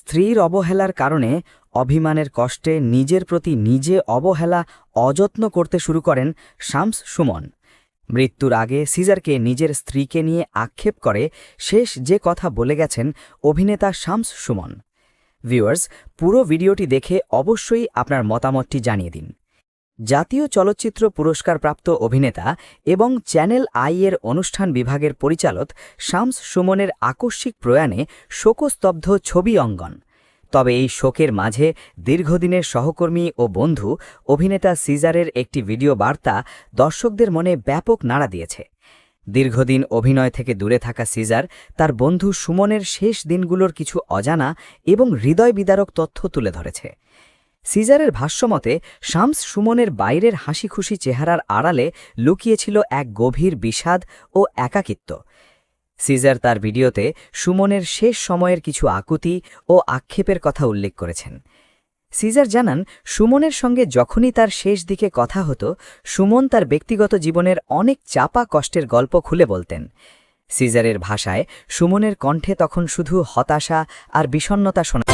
স্ত্রীর অবহেলার কারণে অভিমানের কষ্টে নিজের প্রতি নিজে অবহেলা অযত্ন করতে শুরু করেন শামস সুমন। মৃত্যুর আগে সিজারকে নিজের স্ত্রীকে নিয়ে আক্ষেপ করে শেষ যে কথা বলে গেছেন অভিনেতা শামস সুমন। ভিউয়ার্স, পুরো ভিডিওটি দেখে অবশ্যই আপনার মতামতটি জানিয়ে দিন। জাতীয় চলচ্চিত্র পুরস্কারপ্রাপ্ত অভিনেতা এবং চ্যানেল আই এর অনুষ্ঠান বিভাগের পরিচালক শামস সুমনের আকস্মিক প্রয়াণে শোকস্তব্ধ ছবি অঙ্গন। তবে এই শোকের মাঝে দীর্ঘদিনের সহকর্মী ও বন্ধু অভিনেতা সিজারের একটি ভিডিও বার্তা দর্শকদের মনে ব্যাপক নাড়া দিয়েছে। দীর্ঘদিন অভিনয় থেকে দূরে থাকা সিজার তার বন্ধু সুমনের শেষ দিনগুলোর কিছু অজানা এবং হৃদয় বিদারক তথ্য তুলে ধরেছে। সিজারের ভাষ্যমতে শামস সুমনের বাইরের হাসিখুশি চেহারার আড়ালে লুকিয়েছিল এক গভীর বিষাদ ও একাকিত্ব। সিজার তার ভিডিওতে সুমনের শেষ সময়ের কিছু আকুতি ও আক্ষেপের কথা উল্লেখ করেছেন। সিজার জানান, সুমনের সঙ্গে যখনই তার শেষ দিকে কথা হতো, সুমন তার ব্যক্তিগত জীবনের অনেক চাপা কষ্টের গল্প খুলে বলতেন। সিজারের ভাষায় সুমনের কণ্ঠে তখন শুধু হতাশা আর বিষণ্ণতা শোনা